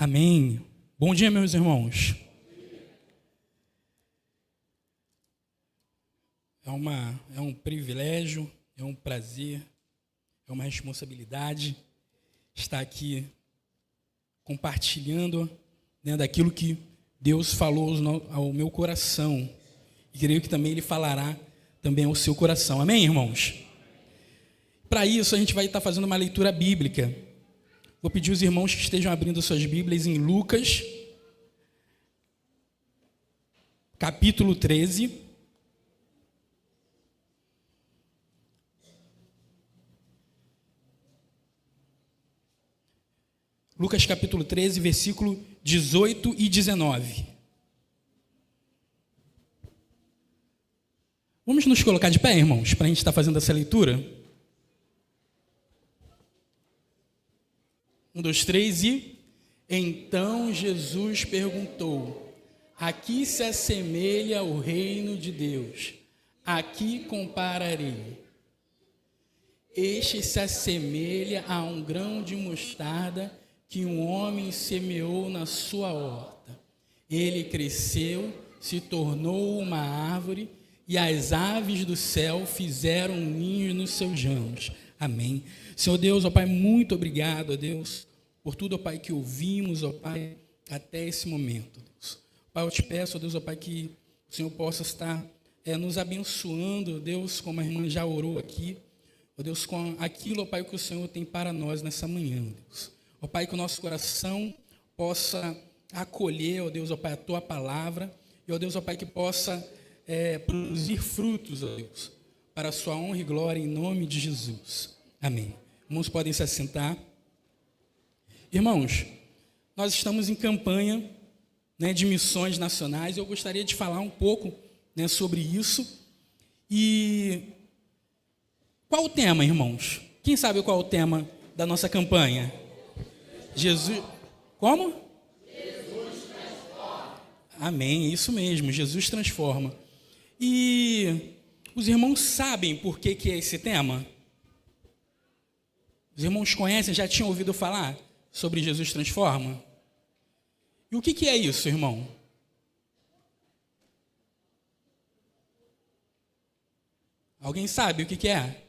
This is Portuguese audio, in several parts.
Amém. Bom dia, meus irmãos. É um privilégio, é um prazer, é uma responsabilidade estar aqui compartilhando, daquilo que Deus falou ao meu coração. E creio que também Ele falará também ao seu coração. Amém, irmãos? Para isso, a gente vai estar fazendo uma leitura bíblica. Vou pedir aos irmãos que estejam abrindo suas Bíblias em Lucas, capítulo 13. Lucas capítulo 13, versículo 18 e 19. Vamos nos colocar de pé, irmãos, para a gente estar fazendo essa leitura? 1, 2, 3 e... Então Jesus perguntou: a que se assemelha o reino de Deus? A que compararei? Este se assemelha a um grão de mostarda que um homem semeou na sua horta. Ele cresceu, se tornou uma árvore, e as aves do céu fizeram ninhos nos seus ramos. Amém. Senhor Deus, ó Pai, muito obrigado, ó Deus, por tudo, ó Pai, que ouvimos, ó Pai, até esse momento, Deus. Pai, eu te peço, ó Deus, ó Pai, que o Senhor possa estar nos abençoando, Deus, como a irmã já orou aqui, ó Deus, com aquilo, ó Pai, que o Senhor tem para nós nessa manhã, Deus. Ó Pai, que o nosso coração possa acolher, ó Deus, ó Pai, a Tua palavra, e ó Deus, ó Pai, que possa produzir frutos, ó Deus, para a Sua honra e glória, em nome de Jesus. Amém. Irmãos, podem se assentar. Irmãos, nós estamos em campanha de missões nacionais, e eu gostaria de falar um pouco sobre isso. E qual o tema, irmãos? Quem sabe qual é o tema da nossa campanha? Jesus, como? Jesus transforma. Amém, isso mesmo, Jesus transforma. E os irmãos sabem por que é esse tema? Os irmãos conhecem, já tinham ouvido falar sobre Jesus transforma? E o que é isso, irmão? Alguém sabe o que é?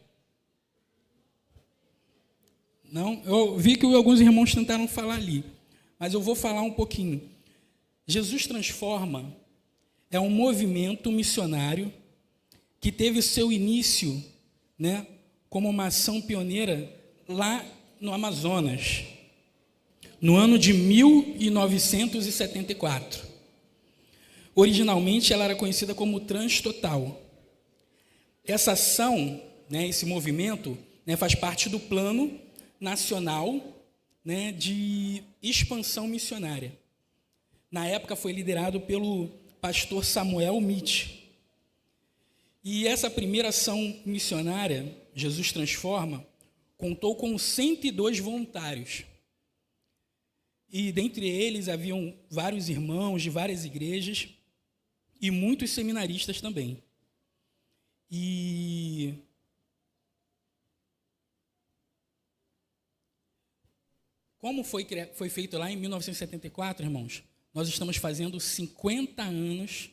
Não, eu vi que alguns irmãos tentaram falar ali, mas eu vou falar um pouquinho. Jesus Transforma é um movimento missionário que teve seu início, como uma ação pioneira lá no Amazonas, no ano de 1974. Originalmente, ela era conhecida como Transtotal. Essa ação, esse movimento, faz parte do plano nacional de expansão missionária. Na época foi liderado pelo pastor Samuel Mitch. E essa primeira ação missionária, Jesus Transforma, contou com 102 voluntários. E dentre eles haviam vários irmãos de várias igrejas e muitos seminaristas também. E como foi feito lá em 1974, irmãos, nós estamos fazendo 50 anos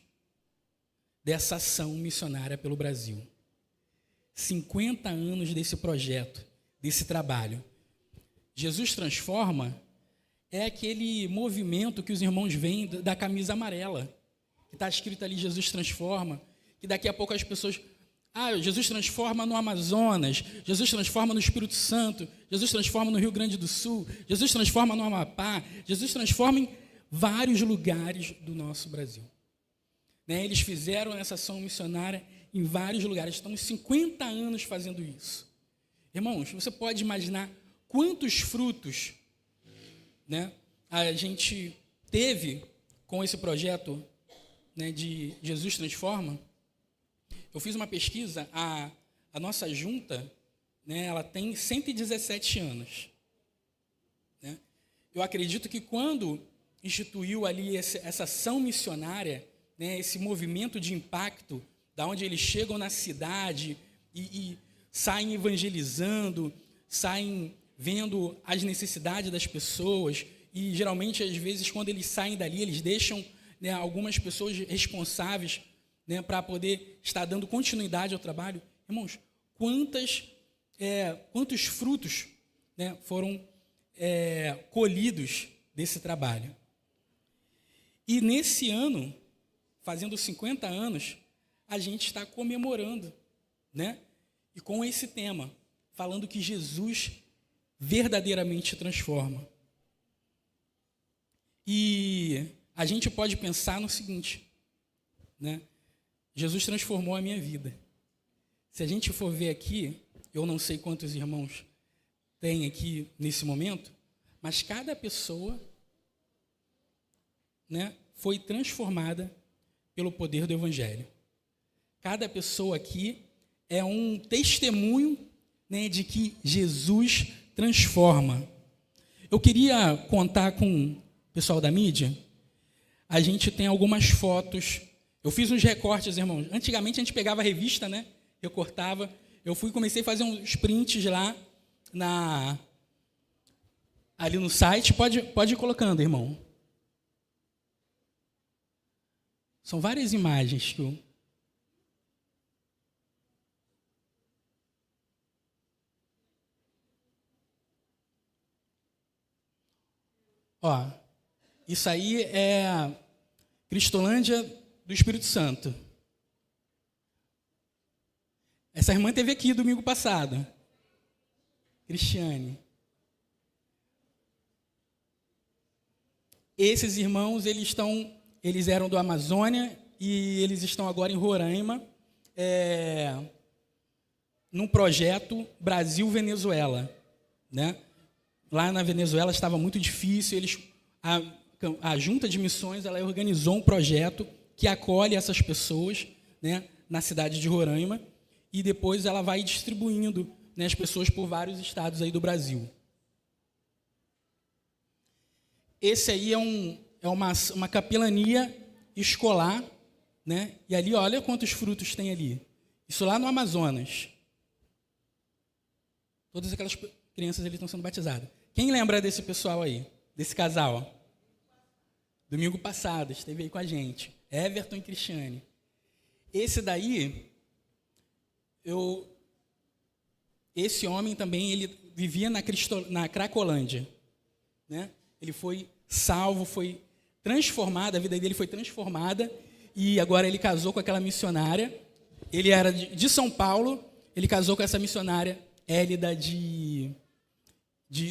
dessa ação missionária pelo Brasil. 50 anos desse projeto, desse trabalho. Jesus Transforma é aquele movimento que os irmãos veem da camisa amarela, que está escrito ali Jesus Transforma, que daqui a pouco as pessoas... Jesus transforma no Amazonas, Jesus transforma no Espírito Santo, Jesus transforma no Rio Grande do Sul, Jesus transforma no Amapá, Jesus transforma em vários lugares do nosso Brasil. Eles fizeram essa ação missionária em vários lugares, estamos 50 anos fazendo isso. Irmãos, você pode imaginar quantos frutos a gente teve com esse projeto de Jesus Transforma? Eu fiz uma pesquisa, a nossa junta, ela tem 117 anos. Eu acredito que quando instituiu ali essa ação missionária, esse movimento de impacto, da onde eles chegam na cidade e saem evangelizando, saem vendo as necessidades das pessoas e geralmente, às vezes, quando eles saem dali, eles deixam, né, algumas pessoas responsáveis, né, para poder estar dando continuidade ao trabalho. Irmãos, quantos frutos, né, foram colhidos desse trabalho. E nesse ano, fazendo 50 anos, a gente está comemorando, né, e com esse tema, falando que Jesus verdadeiramente transforma. E a gente pode pensar no seguinte, né, Jesus transformou a minha vida. Se a gente for ver aqui, eu não sei quantos irmãos tem aqui nesse momento, mas cada pessoa, né, foi transformada pelo poder do Evangelho. Cada pessoa aqui é um testemunho, né, de que Jesus transforma. Eu queria contar com o pessoal da mídia. A gente tem algumas fotos. Eu fiz uns recortes, irmãos. Antigamente a gente pegava a revista, né, recortava. Eu comecei a fazer uns prints lá ali no site. Pode ir colocando, irmão. São várias imagens que eu... Ó, isso aí é a Cristolândia do Espírito Santo. Essa irmã esteve aqui domingo passado. Cristiane. Esses irmãos, eles eram do Amazônia e eles estão agora em Roraima, num projeto Brasil-Venezuela, né? Lá na Venezuela estava muito difícil, a Junta de Missões ela organizou um projeto que acolhe essas pessoas, né, na cidade de Roraima, e depois ela vai distribuindo, né, as pessoas por vários estados aí do Brasil. Esse aí é uma capelania escolar, né, e ali, olha quantos frutos tem ali. Isso lá no Amazonas. Todas aquelas crianças ali estão sendo batizadas. Quem lembra desse pessoal aí? Desse casal? Domingo passado, esteve aí com a gente. Everton e Cristiane. Esse daí, esse homem também, ele vivia na Cracolândia, né? Ele foi salvo, foi transformado, a vida dele foi transformada, e agora ele casou com aquela missionária. Ele era de São Paulo, ele casou com essa missionária Hélida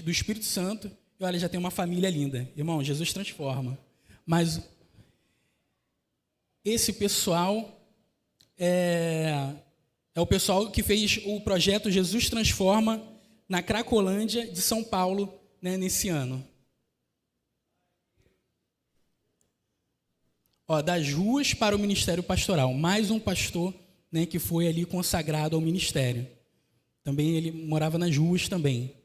do Espírito Santo, e olha, já tem uma família linda. Irmão, Jesus transforma. Mas esse pessoal é o pessoal que fez o projeto Jesus Transforma na Cracolândia de São Paulo, né, nesse ano. Ó, das ruas para o ministério pastoral. Mais um pastor, né, que foi ali consagrado ao ministério. Também ele morava nas ruas também.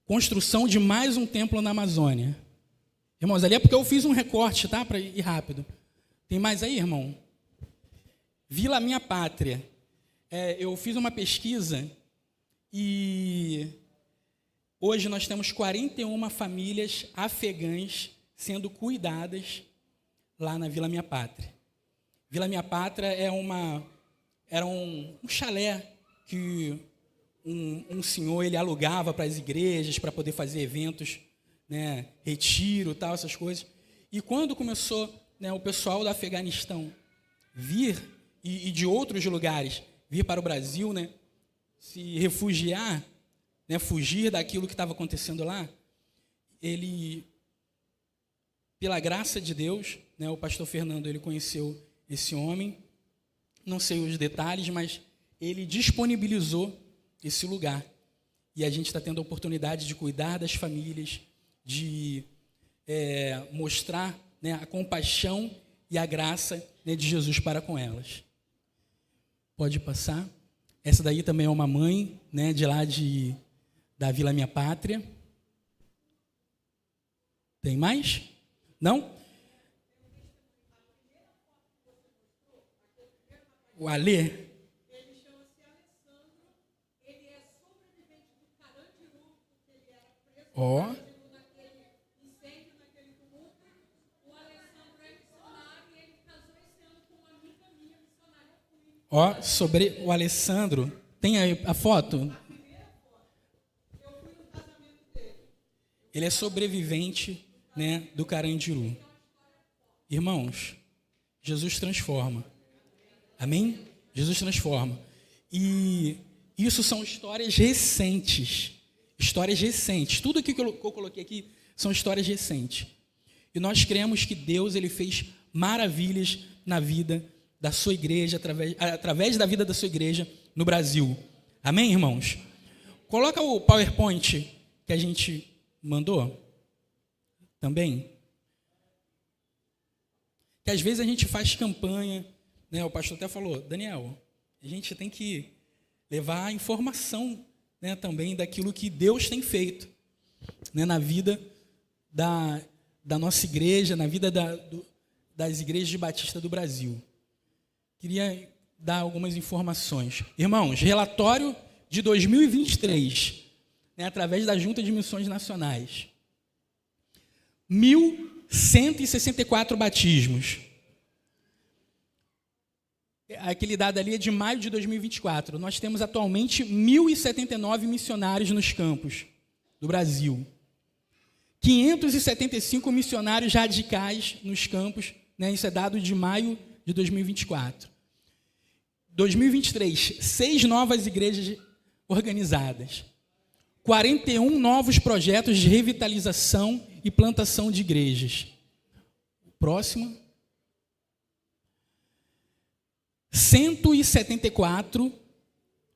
Construção de mais um templo na Amazônia. Irmãos, ali é porque eu fiz um recorte, tá? Para ir rápido. Tem mais aí, irmão? Vila Minha Pátria. Eu fiz uma pesquisa e hoje nós temos 41 famílias afegãs sendo cuidadas lá na Vila Minha Pátria. Vila Minha Pátria era um chalé que um senhor ele alugava para as igrejas para poder fazer eventos, né, retiro, tal, essas coisas. E quando começou, né, o pessoal do Afeganistão vir e de outros lugares vir para o Brasil, né, se refugiar, né, fugir daquilo que estava acontecendo lá, pela graça de Deus, né, o pastor Fernando ele conheceu esse homem, não sei os detalhes, mas ele disponibilizou esse lugar. E a gente está tendo a oportunidade de cuidar das famílias, de mostrar, né, a compaixão e a graça, né, de Jesus para com elas. Pode passar. Essa daí também é uma mãe, né, de lá da Vila Minha Pátria. Tem mais? Não? O Alê? Ele chama-se Alessandro, ele é sobrevivente do Carandiru, porque ele era preso Ó. Ó, sobre o Alessandro, tem aí a foto? Ele é sobrevivente, né, do Carandiru. Irmãos, Jesus transforma. Amém? Jesus transforma. E isso são histórias recentes. Histórias recentes. Tudo que eu coloquei aqui são histórias recentes. E nós cremos que Deus ele fez maravilhas na vida da sua igreja, através da vida da sua igreja no Brasil. Amém, irmãos? Coloca o PowerPoint que a gente mandou também. Que às vezes a gente faz campanha, né? O pastor até falou, Daniel, a gente tem que levar a informação, né, também daquilo que Deus tem feito, né, na vida da nossa igreja, na vida das igrejas de Batista do Brasil. Queria dar algumas informações. Irmãos, relatório de 2023, né, através da Junta de Missões Nacionais. 1.164 batismos. Aquele dado ali é de maio de 2024. Nós temos atualmente 1.079 missionários nos campos do Brasil. 575 missionários radicais nos campos, né, isso é dado de maio de 2024. 2023, 6 novas igrejas organizadas. 41 novos projetos de revitalização e plantação de igrejas. Próximo. 174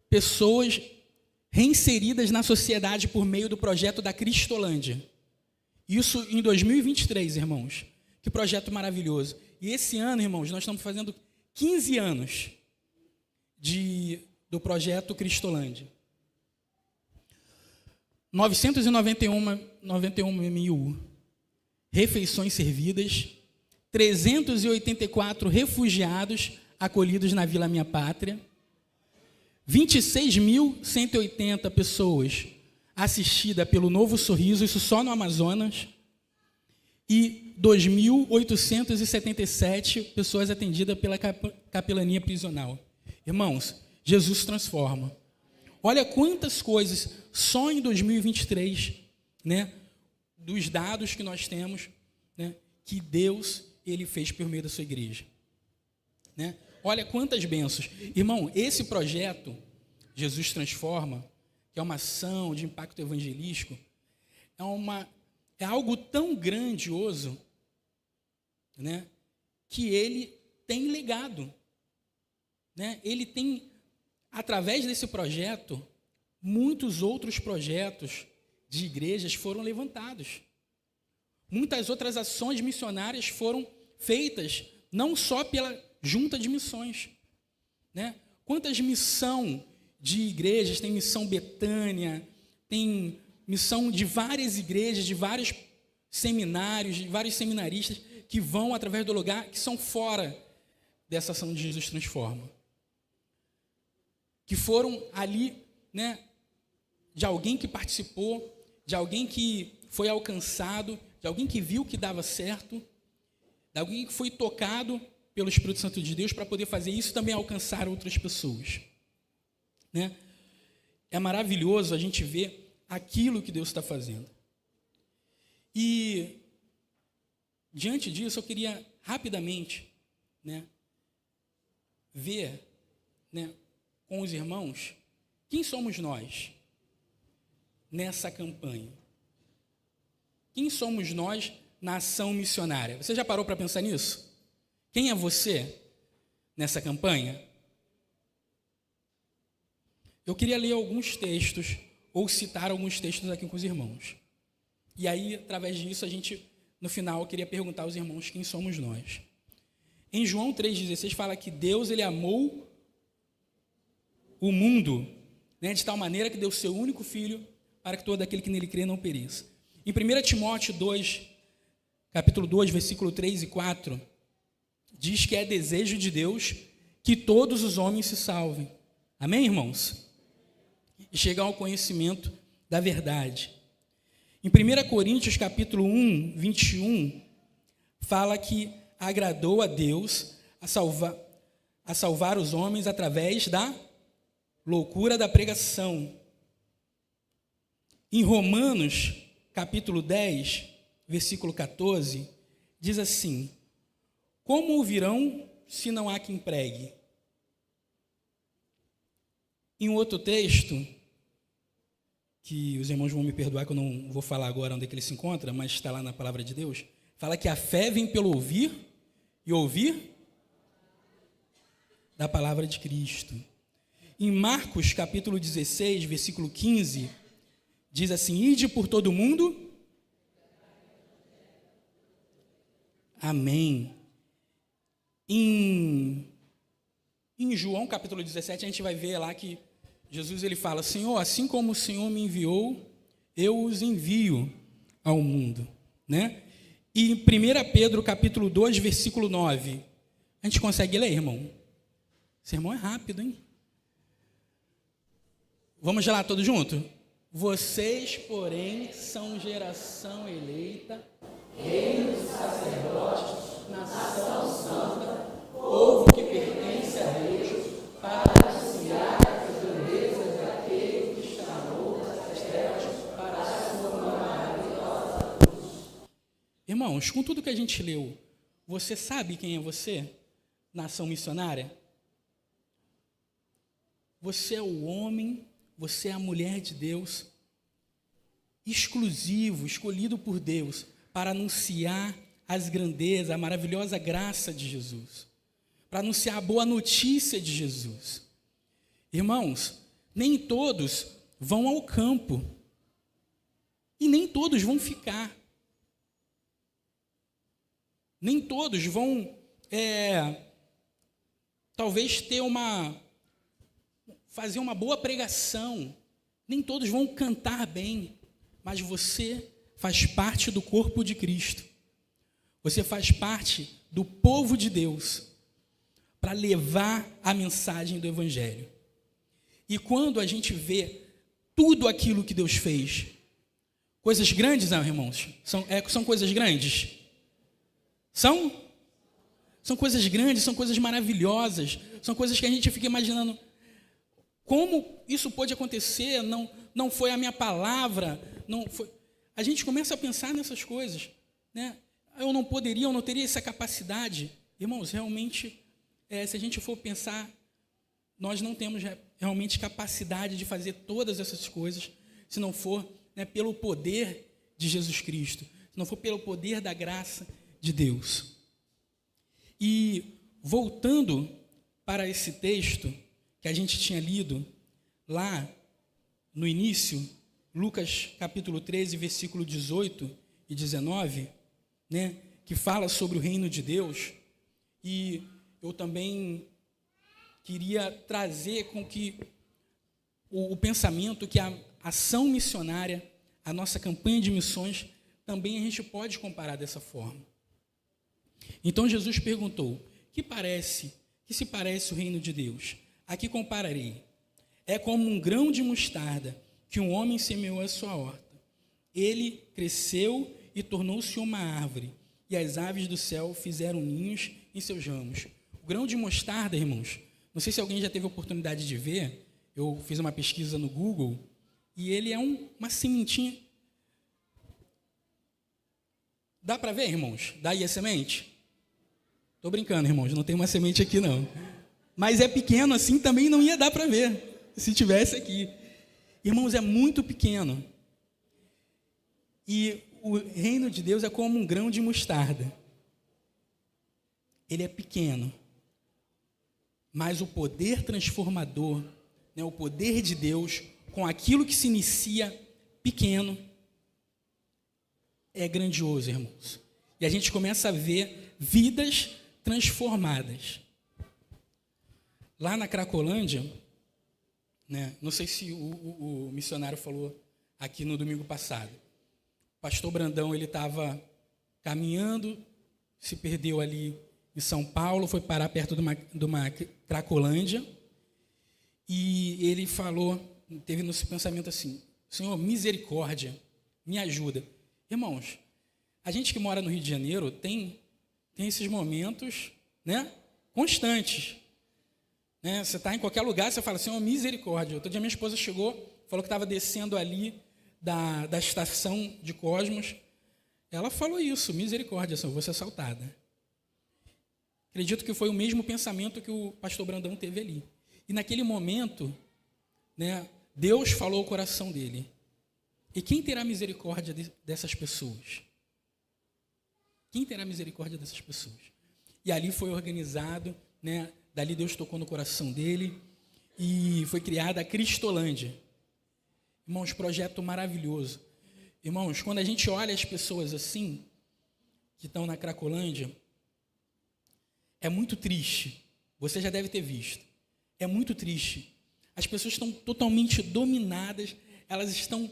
pessoas reinseridas na sociedade por meio do projeto da Cristolândia. Isso em 2023, irmãos. Que projeto maravilhoso. E esse ano, irmãos, nós estamos fazendo 15 anos do projeto Cristolândia. 991 mil refeições servidas, 384 refugiados acolhidos na Vila Minha Pátria, 26.180 pessoas assistidas pelo Novo Sorriso, isso só no Amazonas, e 2.877 pessoas atendidas pela capelania prisional. Irmãos, Jesus transforma. Olha quantas coisas só em 2023, né, dos dados que nós temos, né, que Deus ele fez por meio da sua igreja. Né? Olha quantas bênçãos. Irmão, esse projeto, Jesus Transforma, que é uma ação de impacto evangelístico, é algo tão grandioso, né, que ele tem legado. Né? Ele tem, através desse projeto, muitos outros projetos de igrejas foram levantados. Muitas outras ações missionárias foram feitas, não só pela Junta de Missões. Né? Quantas missão de igrejas, tem missão Betânia, tem missão de várias igrejas, de vários seminários, de vários seminaristas que vão através do lugar, que são fora dessa ação de Jesus Transforma. Que foram ali, né, de alguém que participou, de alguém que foi alcançado, de alguém que viu que dava certo, de alguém que foi tocado pelo Espírito Santo de Deus para poder fazer isso também alcançar outras pessoas. Né? É maravilhoso a gente ver aquilo que Deus está fazendo. E, diante disso, eu queria rapidamente, né, ver, né, com os irmãos, quem somos nós nessa campanha? Quem somos nós na ação missionária? Você já parou para pensar nisso? Quem é você nessa campanha? Eu queria ler alguns textos, ou citar alguns textos aqui com os irmãos. E aí, através disso, a gente, no final, eu queria perguntar aos irmãos quem somos nós. Em João 3,16 fala que Deus ele amou o mundo, né, de tal maneira que deu seu único filho para que todo aquele que nele crê não pereça. Em 1 Timóteo 2, capítulo 2, versículo 3 e 4, diz que é desejo de Deus que todos os homens se salvem. Amém, irmãos? E chegar ao conhecimento da verdade. Em 1 Coríntios, capítulo 1, 21, fala que agradou a Deus a salvar os homens através da loucura da pregação. Em Romanos, capítulo 10, versículo 14, diz assim: como ouvirão se não há quem pregue? Em um outro texto, que os irmãos vão me perdoar que eu não vou falar agora onde é que ele se encontra, mas está lá na palavra de Deus, fala que a fé vem pelo ouvir e ouvir da palavra de Cristo. Em Marcos, capítulo 16, versículo 15, diz assim: ide por todo mundo. Amém. Em João, capítulo 17, a gente vai ver lá que Jesus ele fala: Senhor, assim como o Senhor me enviou, eu os envio ao mundo, né? E em 1 Pedro, capítulo 2, versículo 9, a gente consegue ler, irmão? Esse irmão é rápido, hein? Vamos lá, todos juntos? Vocês, porém, são geração eleita, reino de sacerdotes, nação santa, povo que pertence a Deus, para anunciar as grandezas daquele que chamou das trevas para a sua maravilhosa luz. Irmãos, com tudo que a gente leu, você sabe quem é você na ação missionária? Você é o homem, você é a mulher de Deus, exclusivo, escolhido por Deus, para anunciar as grandezas, a maravilhosa graça de Jesus, para anunciar a boa notícia de Jesus. Irmãos, nem todos vão ao campo, e nem todos vão ficar. Nem todos vão, talvez, fazer uma boa pregação. Nem todos vão cantar bem, mas você faz parte do corpo de Cristo. Você faz parte do povo de Deus para levar a mensagem do Evangelho. E quando a gente vê tudo aquilo que Deus fez, coisas grandes, não, irmãos? São coisas grandes? São coisas grandes, são coisas maravilhosas, são coisas que a gente fica imaginando. Como isso pode acontecer? Não foi a minha palavra, não foi. A gente começa a pensar nessas coisas, né? Eu não teria essa capacidade. Irmãos, realmente, se a gente for pensar, nós não temos realmente capacidade de fazer todas essas coisas, se não for, né, pelo poder de Jesus Cristo, se não for pelo poder da graça de Deus. E voltando para esse texto que a gente tinha lido lá no início, Lucas capítulo 13, versículo 18 e 19, né, que fala sobre o reino de Deus, e eu também queria trazer com que o pensamento que a ação missionária, a nossa campanha de missões, também a gente pode comparar dessa forma. Então Jesus perguntou: que se parece o reino de Deus? A que compararei? É como um grão de mostarda que um homem semeou à sua horta. Ele cresceu e tornou-se uma árvore, e as aves do céu fizeram ninhos em seus ramos. O grão de mostarda, irmãos, não sei se alguém já teve a oportunidade de ver, eu fiz uma pesquisa no Google, e ele é uma sementinha. Dá para ver, irmãos? Daí a semente? Estou brincando, irmãos, não tem uma semente aqui, não. Mas é pequeno assim, também não ia dar para ver, se tivesse aqui. Irmãos, é muito pequeno. E o reino de Deus é como um grão de mostarda. Ele é pequeno, mas o poder transformador, né, o poder de Deus, com aquilo que se inicia pequeno, é grandioso, irmãos. E a gente começa a ver vidas transformadas. Lá na Cracolândia, né, não sei se o missionário falou aqui no domingo passado, o pastor Brandão, ele estava caminhando, se perdeu ali em São Paulo, foi parar perto de uma Cracolândia, e ele falou, teve no seu pensamento assim: Senhor, misericórdia, me ajuda. Irmãos, a gente que mora no Rio de Janeiro tem esses momentos, né, constantes. Né? Você está em qualquer lugar, você fala, Senhor, misericórdia. Outro dia minha esposa chegou, falou que estava descendo ali da estação de Cosmos. Ela falou isso, misericórdia, Senhor, vou ser assaltada. Acredito que foi o mesmo pensamento que o pastor Brandão teve ali. E naquele momento, né, Deus falou ao coração dele. E quem terá misericórdia dessas pessoas? Quem terá misericórdia dessas pessoas? E ali foi organizado, né, dali Deus tocou no coração dele e foi criada a Cristolândia. Irmãos, projeto maravilhoso. Irmãos, quando a gente olha as pessoas assim, que estão na Cracolândia, é muito triste. Você já deve ter visto. É muito triste. As pessoas estão totalmente dominadas, elas estão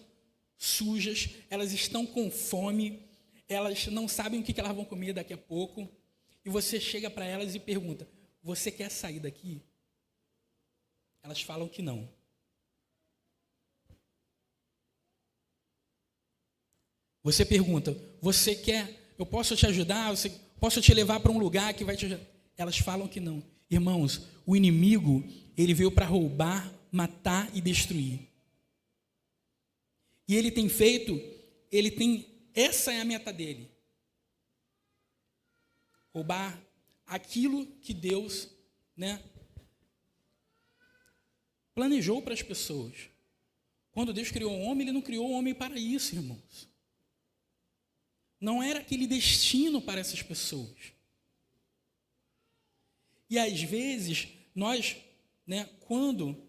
sujas, elas estão com fome, elas não sabem o que elas vão comer daqui a pouco, e você chega para elas e pergunta, você quer sair daqui? Elas falam que não. Você pergunta, você quer, eu posso te ajudar, posso te levar para um lugar que vai te ajudar? Elas falam que não. Irmãos, o inimigo, ele veio para roubar, matar e destruir. E ele tem feito, essa é a meta dele. Roubar aquilo que Deus, né, planejou para as pessoas. Quando Deus criou o homem, ele não criou o homem para isso, irmãos. Não era aquele destino para essas pessoas. E às vezes, nós, né, quando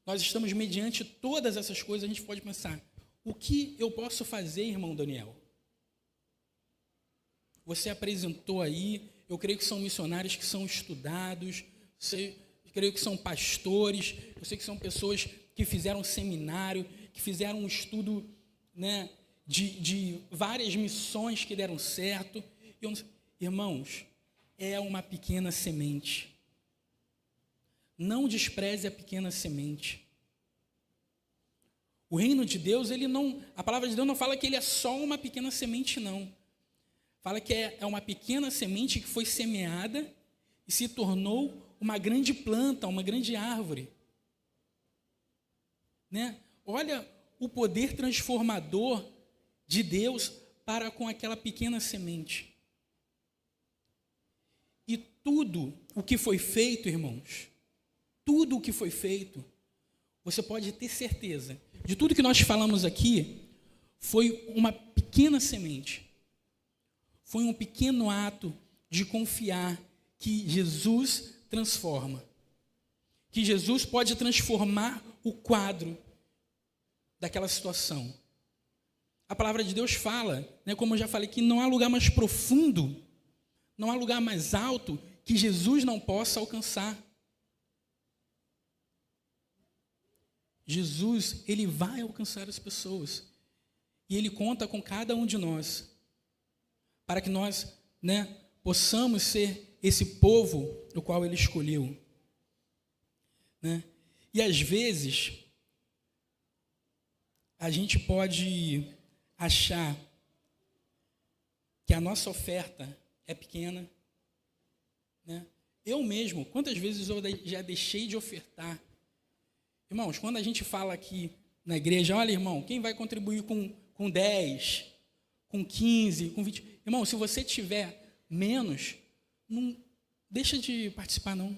nós estamos mediante todas essas coisas, a gente pode pensar, o que eu posso fazer, irmão Daniel? Você apresentou aí, eu creio que são missionários que são estudados, eu creio que são pastores, eu sei que são pessoas que fizeram seminário, que fizeram um estudo, né, de várias missões que deram certo. Irmãos, é uma pequena semente. Não despreze a pequena semente. O reino de Deus, a palavra de Deus não fala que ele é só uma pequena semente, não. Fala que é uma pequena semente que foi semeada e se tornou uma grande planta, uma grande árvore. Né? Olha o poder transformador de Deus para com aquela pequena semente. E tudo o que foi feito, irmãos, tudo o que foi feito, você pode ter certeza, de tudo que nós falamos aqui, foi uma pequena semente. Foi um pequeno ato de confiar que Jesus transforma. Que Jesus pode transformar o quadro daquela situação. A palavra de Deus fala, né, como eu já falei, que não há lugar mais profundo, não há lugar mais alto que Jesus não possa alcançar. Jesus, ele vai alcançar as pessoas. E ele conta com cada um de nós. Para que nós, né, possamos ser esse povo do qual ele escolheu. Né? E às vezes, a gente pode achar que a nossa oferta é pequena. Né? Eu mesmo, quantas vezes eu já deixei de ofertar? Irmãos, quando a gente fala aqui na igreja, olha, irmão, quem vai contribuir com 10, com 15, com 20? Irmão, se você tiver menos, não deixa de participar, não.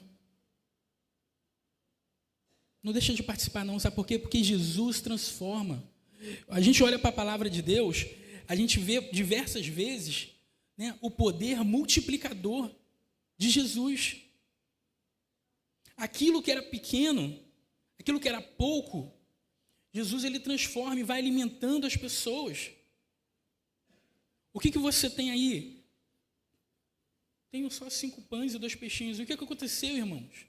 Não deixa de participar, não. Sabe por quê? Porque Jesus transforma. A gente olha para a palavra de Deus, a gente vê diversas vezes, né, o poder multiplicador de Jesus. Aquilo que era pequeno, aquilo que era pouco, Jesus, ele transforma e vai alimentando as pessoas. O que você tem aí? Tenho só 5 pães e 2 peixinhos. O que aconteceu, irmãos?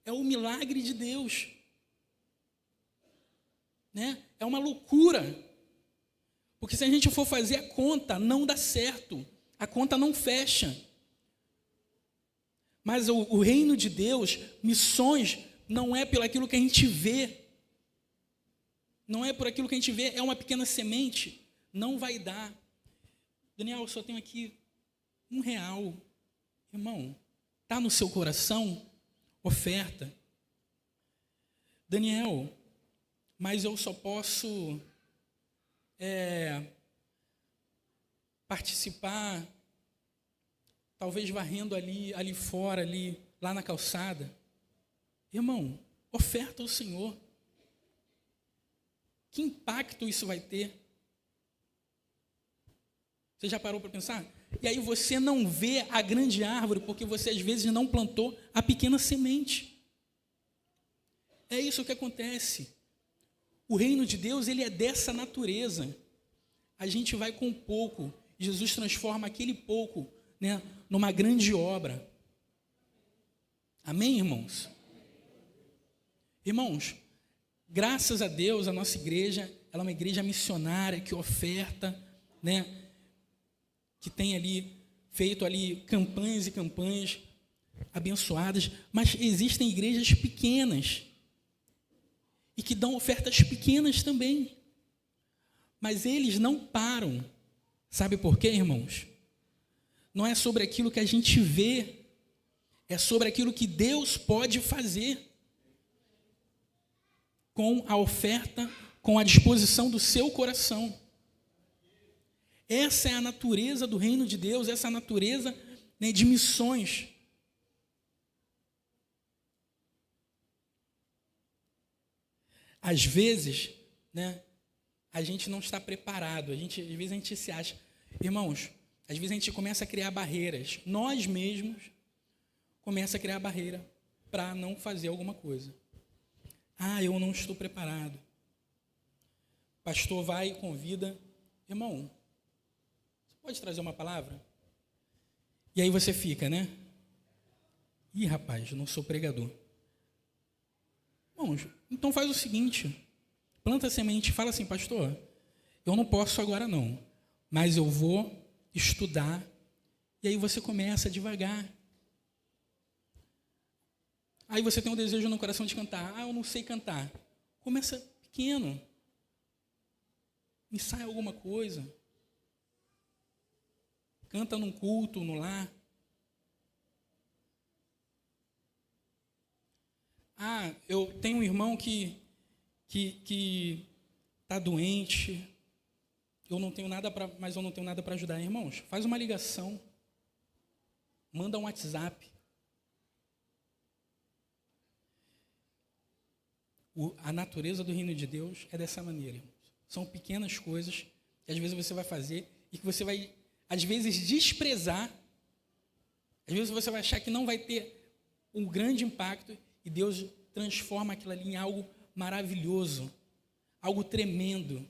É o milagre de Deus. Né? É uma loucura. Porque se a gente for fazer a conta, não dá certo. A conta não fecha. Mas o reino de Deus, missões, não é pelo aquilo que a gente vê. não é por aquilo que a gente vê, é uma pequena semente, não vai dar. Daniel, eu só tenho aqui R$1. Irmão, está no seu coração? Oferta. Daniel, mas eu só posso participar, talvez varrendo ali fora, lá na calçada. Irmão, oferta ao Senhor. Que impacto isso vai ter? Você já parou para pensar? E aí você não vê a grande árvore porque você às vezes não plantou a pequena semente. É isso que acontece. O reino de Deus, ele é dessa natureza. A gente vai com pouco. Jesus transforma aquele pouco, né, numa grande obra. Amém, irmãos? Irmãos, graças a Deus, a nossa igreja, ela é uma igreja missionária que oferta, né, que tem ali, feito ali campanhas e campanhas abençoadas, mas existem igrejas pequenas e que dão ofertas pequenas também. Mas eles não param. Sabe por quê, irmãos? Não é sobre aquilo que a gente vê, é sobre aquilo que Deus pode fazer com a oferta, com a disposição do seu coração. Essa é a natureza do reino de Deus, essa é a natureza, né, de missões. Às vezes, né, a gente não está preparado, às vezes a gente se acha, irmãos, às vezes a gente começa a criar barreiras, nós mesmos começa a criar barreira para não fazer alguma coisa. Ah, eu não estou preparado. O pastor vai e convida, irmão, você pode trazer uma palavra? E aí você fica, né? Ih, rapaz, eu não sou pregador. Irmãos, então faz o seguinte, planta a semente e fala assim, pastor, eu não posso agora não, mas eu vou estudar, e aí você começa devagar. Aí você tem um desejo no coração de cantar. Ah, eu não sei cantar. Começa pequeno. Ensaia alguma coisa. Canta num culto, no lar. Ah, eu tenho um irmão que está doente. Mas eu não tenho nada para ajudar. Irmãos, faz uma ligação. Manda um WhatsApp. A natureza do reino de Deus é dessa maneira, irmãos. São pequenas coisas que às vezes você vai fazer e que você vai, às vezes, desprezar. Às vezes você vai achar que não vai ter um grande impacto e Deus transforma aquilo ali em algo maravilhoso, algo tremendo.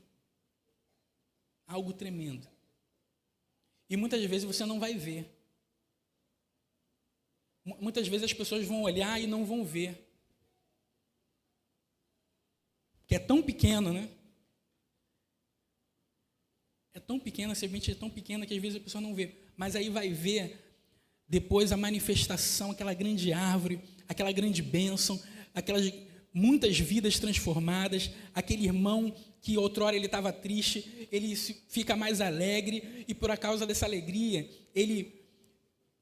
Algo tremendo. E muitas vezes você não vai ver. Muitas vezes as pessoas vão olhar e não vão ver. Que é tão pequeno, né? É tão pequena, a semente é tão pequena que às vezes a pessoa não vê. Mas aí vai ver depois a manifestação, aquela grande árvore, aquela grande bênção, aquelas muitas vidas transformadas, aquele irmão que outrora ele estava triste, ele fica mais alegre e por causa dessa alegria, ele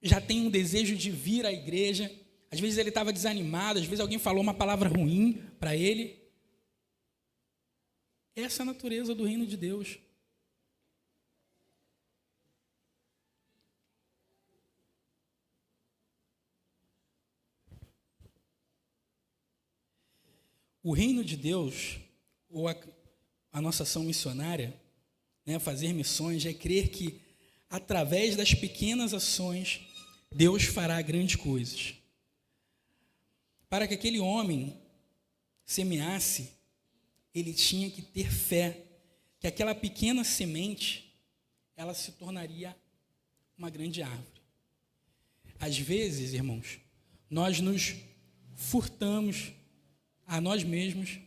já tem um desejo de vir à igreja. Às vezes ele estava desanimado, às vezes alguém falou uma palavra ruim para ele. Essa é a natureza do reino de Deus. O reino de Deus, ou a nossa ação missionária, né, fazer missões, é crer que, através das pequenas ações, Deus fará grandes coisas. Para que aquele homem semeasse, ele tinha que ter fé que aquela pequena semente, ela se tornaria uma grande árvore. Às vezes, irmãos, nós nos furtamos a nós mesmos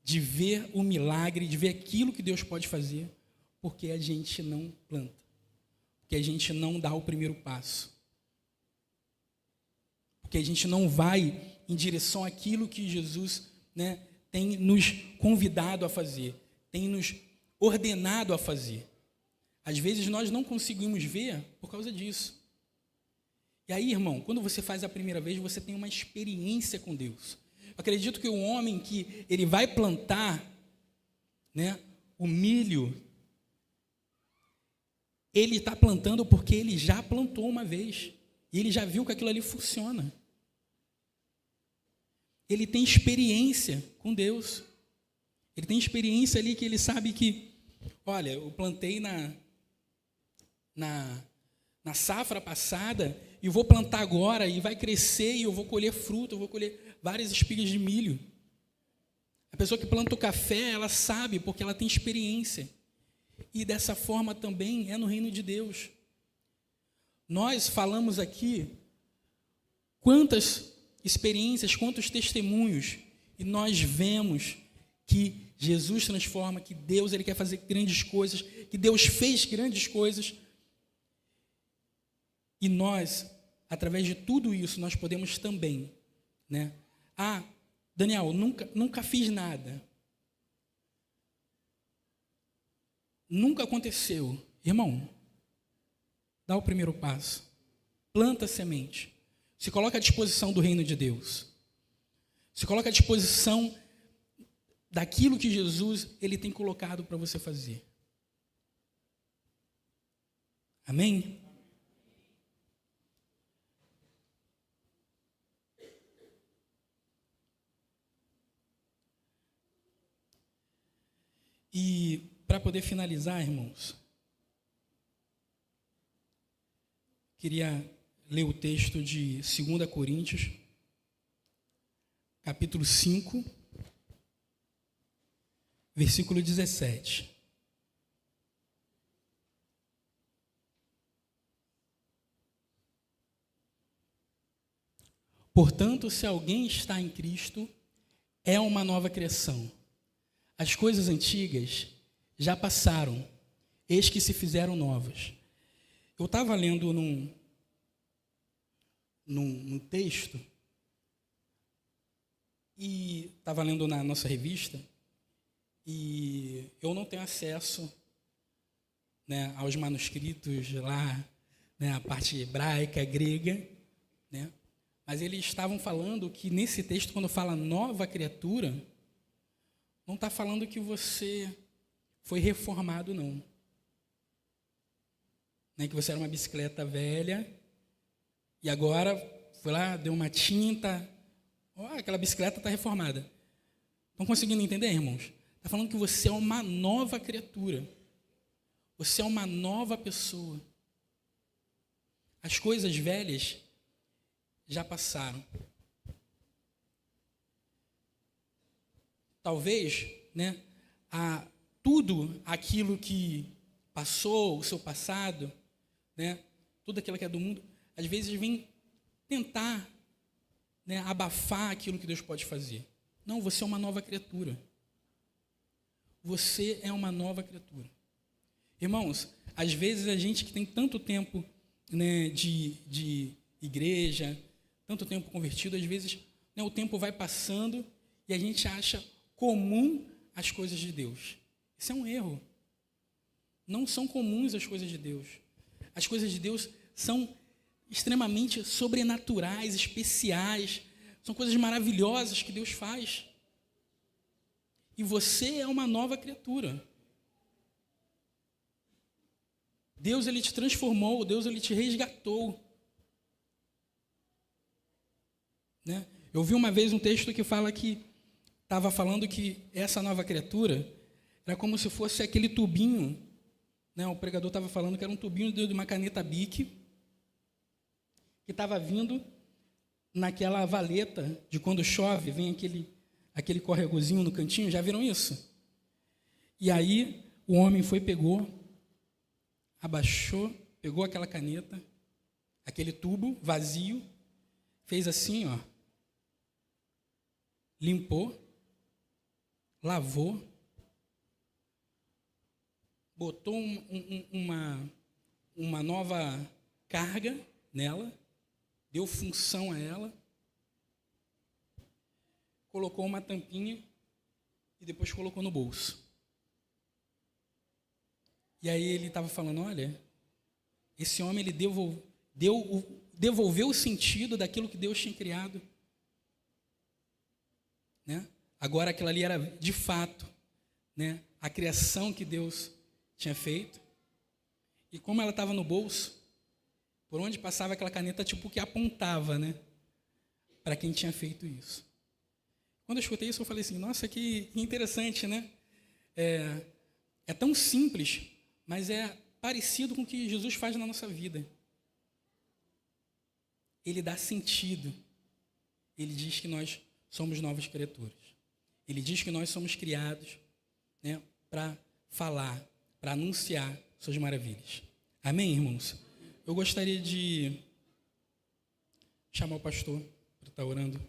de ver o milagre, de ver aquilo que Deus pode fazer, porque a gente não planta, porque a gente não dá o primeiro passo, porque a gente não vai em direção àquilo que Jesus, né, tem nos convidado a fazer, tem nos ordenado a fazer. Às vezes nós não conseguimos ver por causa disso. E aí, irmão, quando você faz a primeira vez, você tem uma experiência com Deus. Eu acredito que o homem que ele vai plantar, né, o milho, ele está plantando porque ele já plantou uma vez. E ele já viu que aquilo ali funciona. Ele tem experiência com Deus. Ele tem experiência ali que ele sabe que, olha, eu plantei na safra passada e vou plantar agora e vai crescer e eu vou colher fruto, eu vou colher várias espigas de milho. A pessoa que planta o café, ela sabe porque ela tem experiência. E dessa forma também é no reino de Deus. Nós falamos aqui quantas experiências, quantos testemunhos, e nós vemos que Jesus transforma, que Deus ele quer fazer grandes coisas, que Deus fez grandes coisas. E nós, através de tudo isso, nós podemos também, né? Ah, Daniel, nunca fiz nada. Nunca aconteceu. Irmão, dá o primeiro passo. Planta a semente. Se coloca à disposição do reino de Deus. Se coloca à disposição daquilo que Jesus ele tem colocado para você fazer. Amém? E para poder finalizar, irmãos, queria ler o texto de 2 Coríntios, capítulo 5, versículo 17. Portanto, se alguém está em Cristo, é uma nova criação. As coisas antigas já passaram, eis que se fizeram novas. Eu estava lendo num texto, e estava lendo na nossa revista, e eu não tenho acesso, né, aos manuscritos lá, né, a parte hebraica, grega, né, mas eles estavam falando que nesse texto, quando fala nova criatura, não está falando que você foi reformado, não. Né, que você era uma bicicleta velha e agora foi lá, deu uma tinta, aquela bicicleta está reformada. Estão conseguindo entender, irmãos? Está falando que você é uma nova criatura. Você é uma nova pessoa. As coisas velhas já passaram. Talvez, né, tudo aquilo que passou, o seu passado, né, tudo aquilo que é do mundo, às vezes vem tentar, né, abafar aquilo que Deus pode fazer. Não, você é uma nova criatura. Você é uma nova criatura. Irmãos, às vezes a gente que tem tanto tempo, né, de igreja, tanto tempo convertido, às vezes, né, o tempo vai passando e a gente acha comum as coisas de Deus. Isso é um erro. Não são comuns as coisas de Deus. As coisas de Deus são extremamente sobrenaturais, especiais. São coisas maravilhosas que Deus faz. E você é uma nova criatura. Deus, ele te transformou. Deus, ele te resgatou. Né? Eu vi uma vez um texto que fala que estava falando que essa nova criatura era como se fosse aquele tubinho, né? O pregador estava falando que era um tubinho de uma caneta Bic que estava vindo naquela valeta de quando chove, vem aquele corregozinho no cantinho, já viram isso? E aí o homem pegou, abaixou, pegou aquela caneta, aquele tubo vazio, fez assim, ó, limpou, lavou, botou uma nova carga nela, deu função a ela, colocou uma tampinha e depois colocou no bolso. E aí ele estava falando, olha, esse homem ele devolveu o sentido daquilo que Deus tinha criado. Né? Agora aquilo ali era de fato, né, a criação que Deus tinha feito. E como ela estava no bolso, por onde passava aquela caneta, tipo que apontava, né, para quem tinha feito isso. Quando eu escutei isso, eu falei assim, nossa, que interessante, né? É tão simples, mas é parecido com o que Jesus faz na nossa vida. Ele dá sentido. Ele diz que nós somos novas criaturas. Ele diz que nós somos criados, né, para falar, para anunciar suas maravilhas. Amém, irmãos? Eu gostaria de chamar o pastor para estar orando.